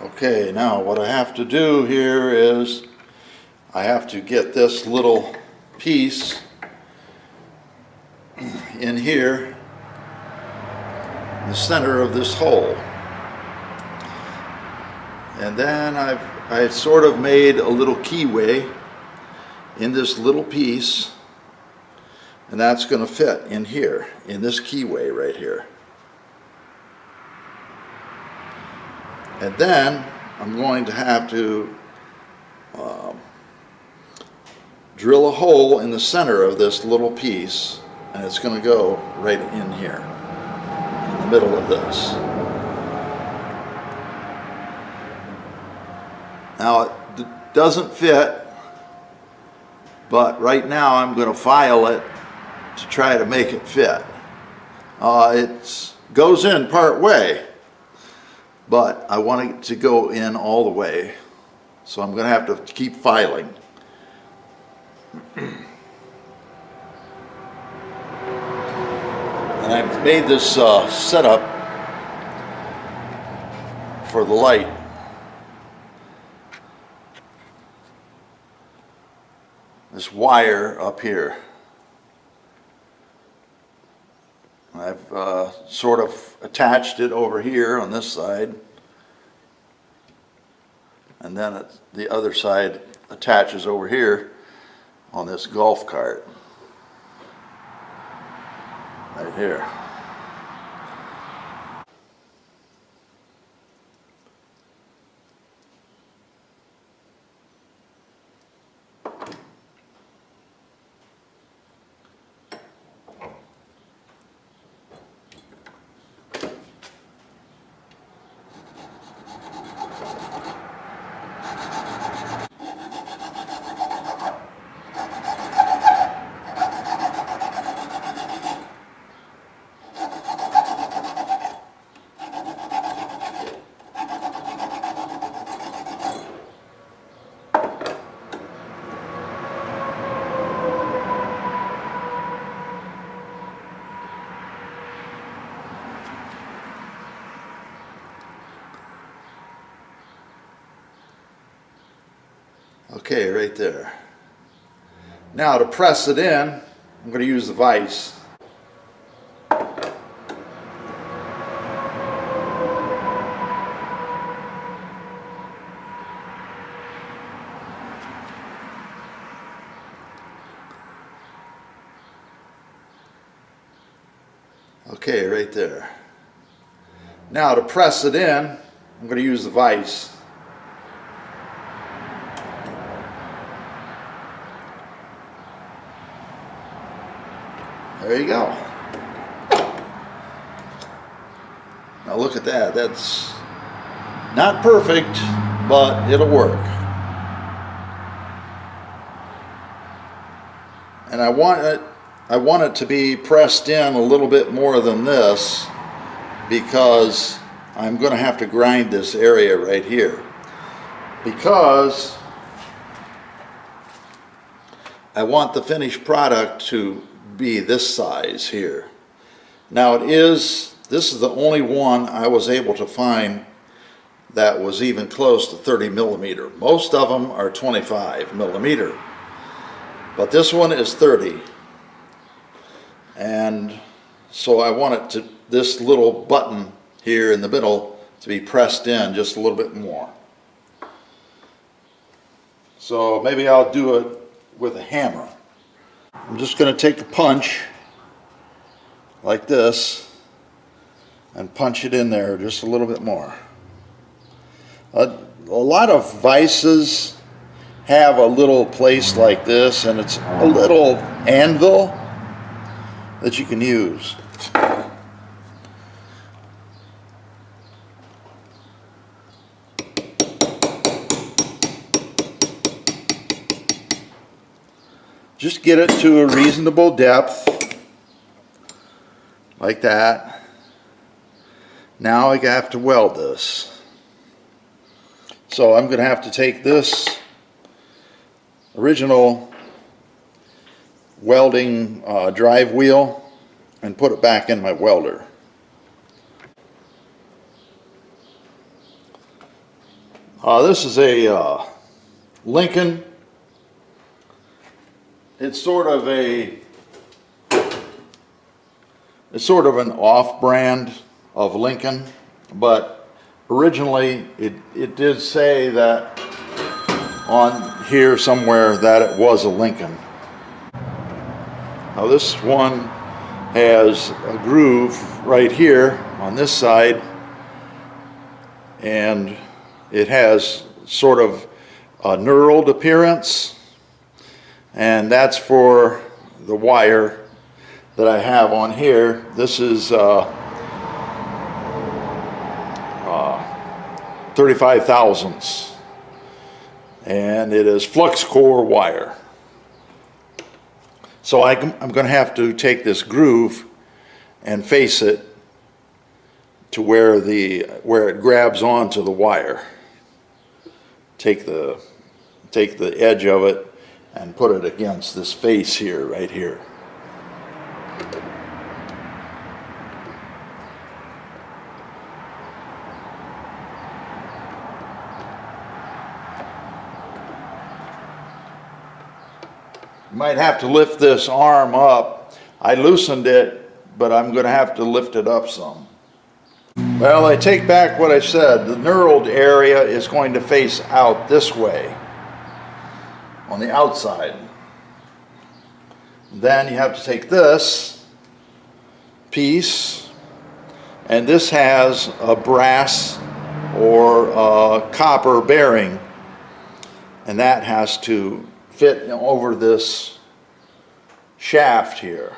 Okay, now what I have to do here is I have to get this little piece in here in the center of this hole. And then I sort of made a little keyway in this little piece, and that's going to fit in here, in this keyway right here. And then I'm going to have to drill a hole in the center of this little piece, and it's going to go right in here, in the middle of this. Now it doesn't fit, but right now I'm going to file it to try to make it fit. It goes in part way, but I want it to go in all the way, so I'm going to have to keep filing. And I've made this setup for the light. This wire up here. I've sort of attached it over here on this side, and then the other side attaches over here on this golf cart right here. Okay, right there. Now to press it in, I'm going to use the vise. Okay, right there. Now to press it in, I'm going to use the vise. There you go. Now look at that. That's not perfect, but it'll work. And I want it to be pressed in a little bit more than this, because I'm going to have to grind this area right here, because I want the finished product to be this size here. Now this is the only one I was able to find that was even close to 30 millimeter. Most of them are 25 millimeter, but this one is 30. And so I want this little button here in the middle to be pressed in just a little bit more. So maybe I'll do it with a hammer. I'm just going to take a punch like this and punch it in there just a little bit more. A lot of vices have a little place like this, and it's a little anvil that you can use. Just get it to a reasonable depth, like that. Now I have to weld this. So I'm going to have to take this original welding drive wheel and put it back in my welder. This is a Lincoln. It's sort of an off-brand of Lincoln, but originally it did say that on here somewhere that it was a Lincoln. Now this one has a groove right here on this side, and it has sort of a knurled appearance, and that's for the wire that I have on here. This is 35 thousandths, and it is flux core wire. So I'm going to have to take this groove and face it to where it grabs onto the wire. Take the edge of it and put it against this face here, right here. You might have to lift this arm up. I loosened it, but I'm going to have to lift it up some. Well, I take back what I said. The knurled area is going to face out this way, on the outside. Then you have to take this piece, and this has a brass or a copper bearing, and that has to fit over this shaft here.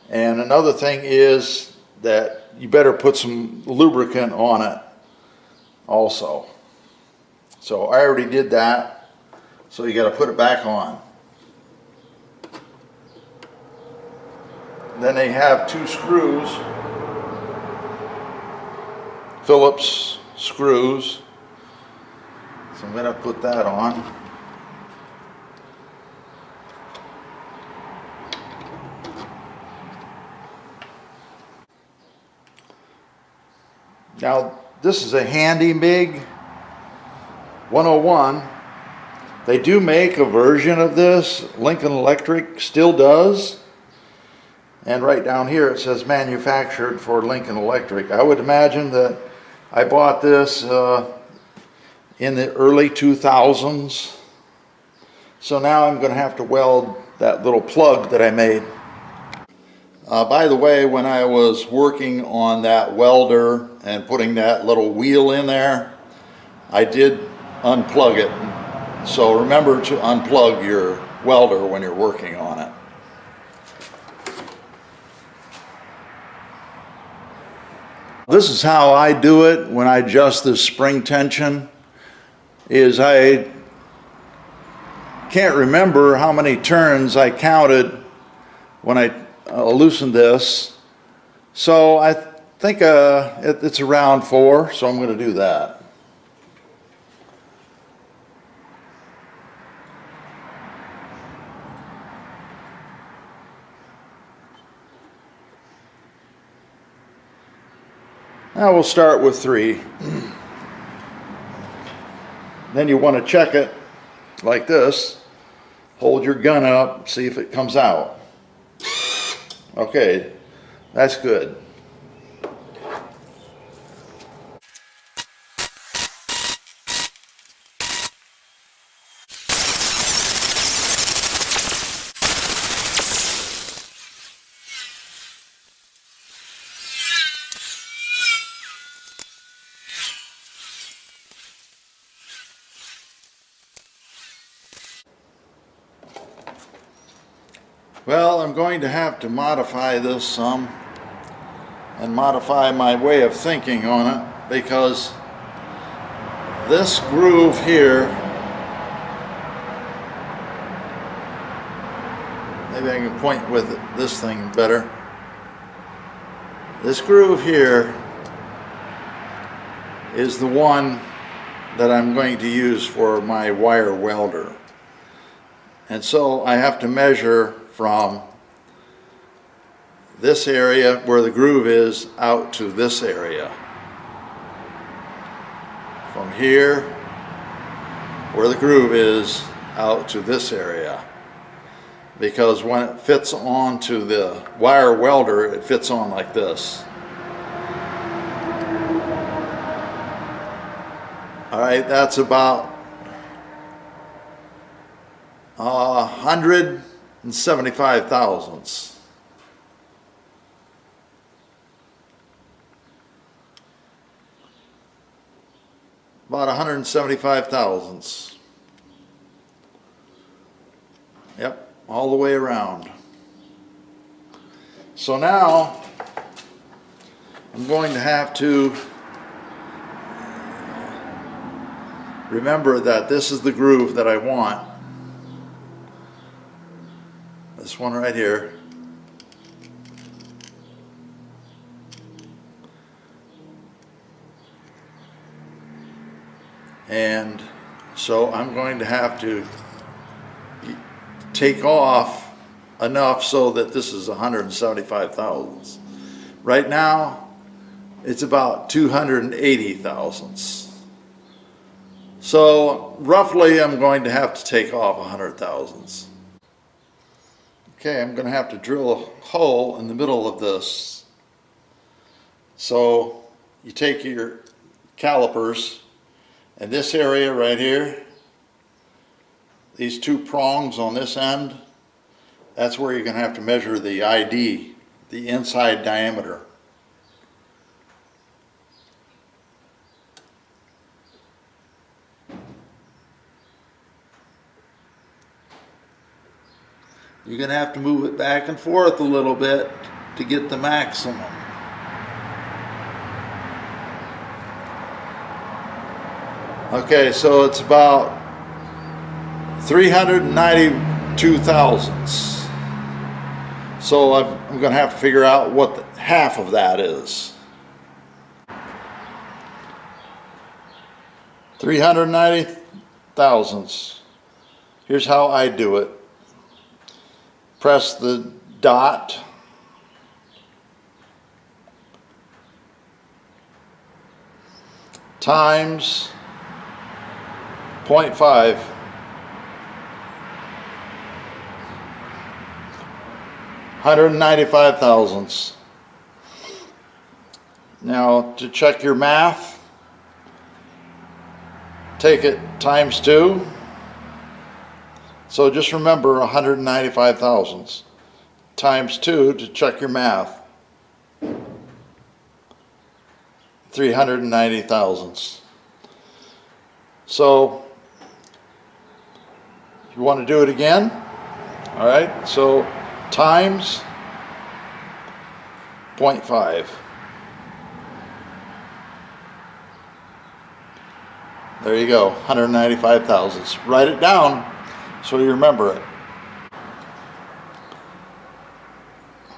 And another thing is that you better put some lubricant on it also. So I already did that, so you got to put it back on. Then they have two screws, Phillips screws, so I'm going to put that on. Now, this is a Handy MIG 101. They do make a version of this. Lincoln Electric still does. And right down here it says manufactured for Lincoln Electric. I would imagine that I bought this in the early 2000s. So now I'm going to have to weld that little plug that I made. By the way, when I was working on that welder and putting that little wheel in there, I did unplug it. So remember to unplug your welder when you're working on it. This is how I do it when I adjust this spring tension, is I can't remember how many turns I counted when I loosened this, so I think it's around 4, so I'm going to do that. Now we'll start with 3. Then you want to check it like this. Hold your gun up, see if it comes out. Okay, that's good. Well, I'm going to have to modify this some and modify my way of thinking on it, because this groove here, maybe I can point with this thing better. This groove here is the one that I'm going to use for my wire welder. And so I have to measure from this area where the groove is out to this area from here where the groove is out to this area, because when it fits onto the wire welder, it fits on like this. All right, that's about 175 thousandths. About 175 thousandths. Yep, all the way around. So now I'm going to have to remember that this is the groove that I want. This one right here. And so I'm going to have to take off enough so that this is 175 thousandths. Right now, it's about 280 thousandths. So roughly I'm going to have to take off 100 thousandths. Okay, I'm going to have to drill a hole in the middle of this. So you take your calipers, and this area right here, these two prongs on this end, that's where you're going to have to measure the ID, the inside diameter. You're going to have to move it back and forth a little bit to get the maximum. Okay, so it's about 392 thousandths. So I'm going to have to figure out what half of that is. 390 thousandths. Here's how I do it. Press the dot. Times 0.5. 195 thousandths. Now to check your math, take it times 2. So just remember 195 thousandths times 2 to check your math. 390 thousandths. So you want to do it again? All right, so times 0.5. There you go, 195 thousandths. Write it down so you remember it.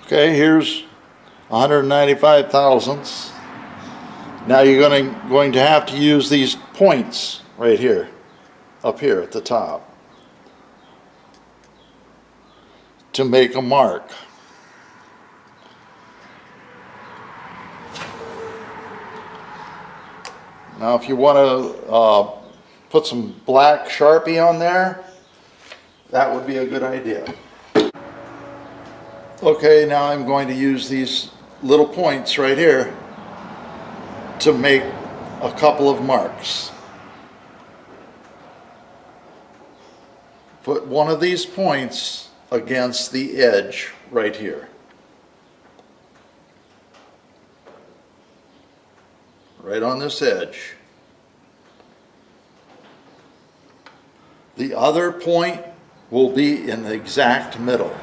Okay, here's 195 thousandths. Now you're going to have to use these points right here, up here at the top, to make a mark. Now if you want to put some black Sharpie on there, that would be a good idea. Okay, now I'm going to use these little points right here to make a couple of marks. Put one of these points against the edge right here. Right on this edge. The other point will be in the exact middle.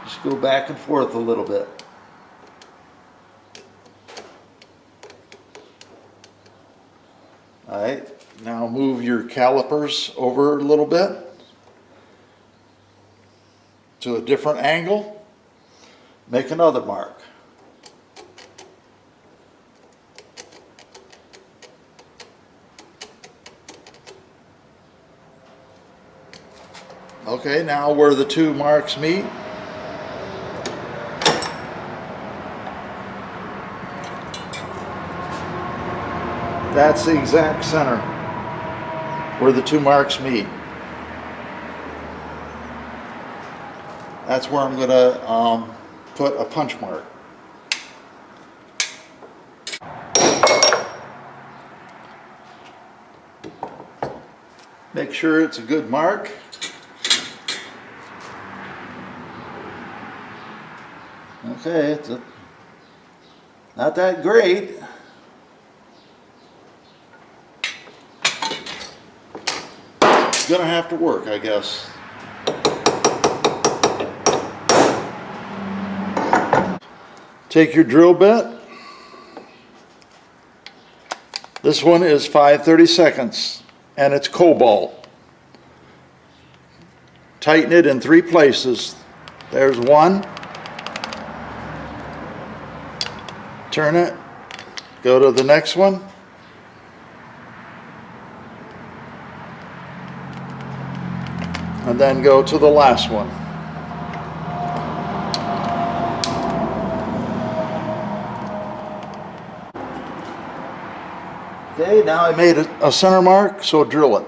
Just go back and forth a little bit. All right, now move your calipers over a little bit to a different angle. Make another mark. Okay, now where the two marks meet, That's the exact center where the two marks meet. That's where I'm going to put a punch mark. Make sure it's a good mark. Okay, it's not that great. It's gonna have to work, I guess. Take your drill bit. This one is 5/32 and it's cobalt. Tighten it in 3 places. There's one. Turn it. Go to the next one. And then go to the last one. Okay, now I made a center mark, so drill it.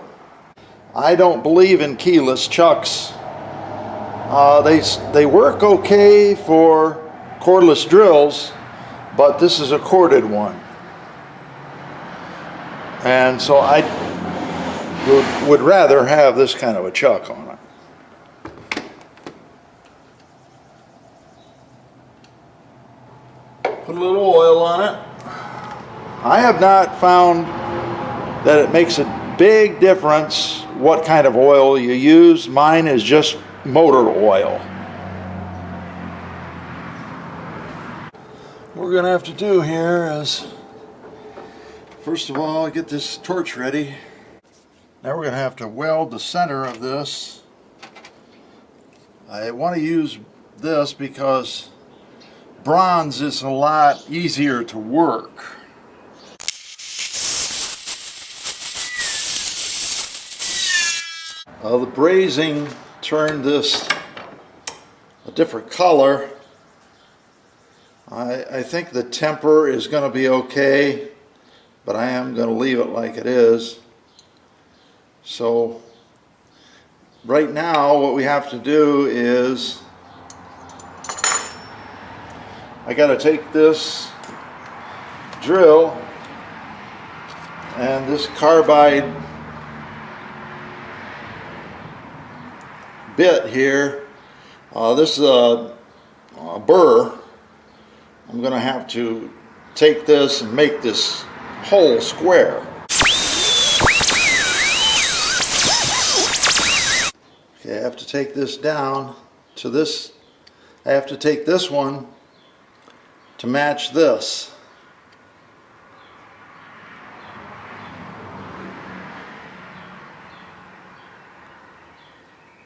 I don't believe in keyless chucks. They work okay for cordless drills, but this is a corded one. And so I would rather have this kind of a chuck on it. Put a little oil on it. I have not found that it makes a big difference what kind of oil you use. Mine is just motor oil. What we're going to have to do here is, first of all, get this torch ready. Now we're going to have to weld the center of this. I want to use this because bronze is a lot easier to work. The brazing turned this a different color. I think the temper is going to be okay, but I am going to leave it like it is. So right now what we have to do is I got to take this drill and this carbide bit here. This is a burr. I'm going to have to take this and make this hole square. Okay, I have to take this down to this. I have to take this one to match this.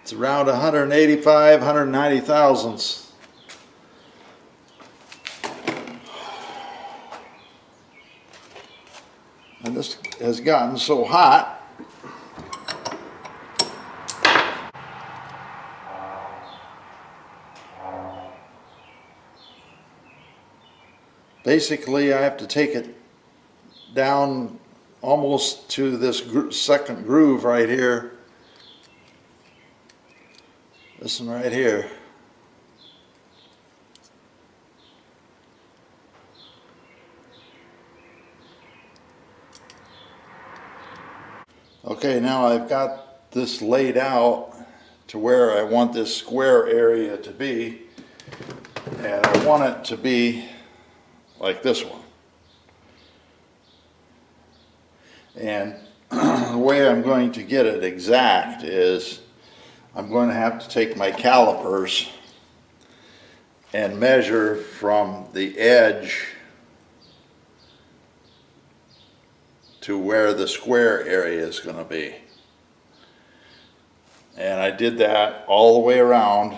It's around 185, 190 thousandths. And this has gotten so hot basically I have to take it down almost to this second groove right here. This one right here. Okay, now I've got this laid out to where I want this square area to be, and I want it to be like this one. And the way I'm going to get it exact is I'm going to have to take my calipers and measure from the edge to where the square area is going to be. And I did that all the way around.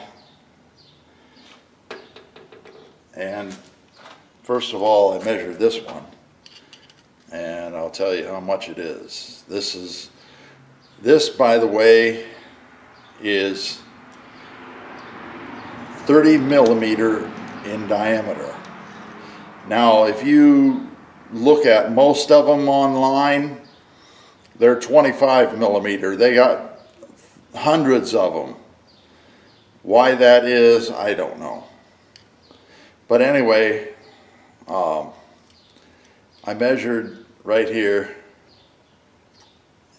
And first of all, I measured this one. And I'll tell you how much it is. This, by the way, is 30 millimeter in diameter. Now, if you look at most of them online, they're 25 millimeter. They got hundreds of them. Why that is, I don't know. But anyway, I measured right here,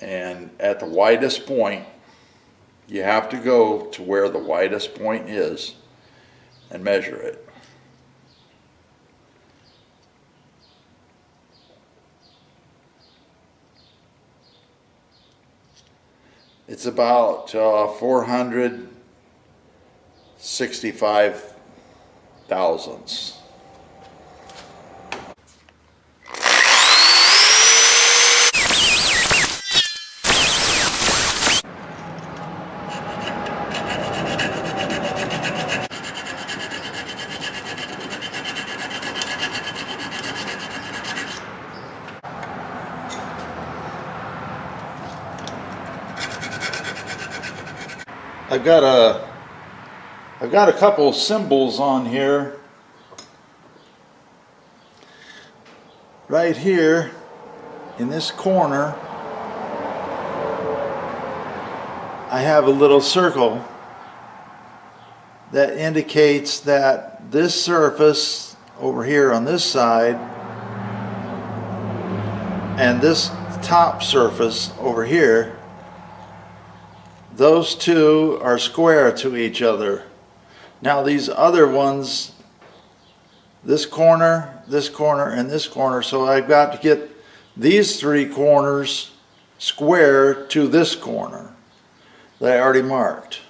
and at the widest point, you have to go to where the widest point is and measure it. It's about 465 thousandths. I've got a couple symbols on here. Right here in this corner, I have a little circle that indicates that this surface over here on this side and this top surface over here, those two are square to each other. Now these other ones, this corner, and this corner, so I've got to get these three corners square to this corner that I already marked.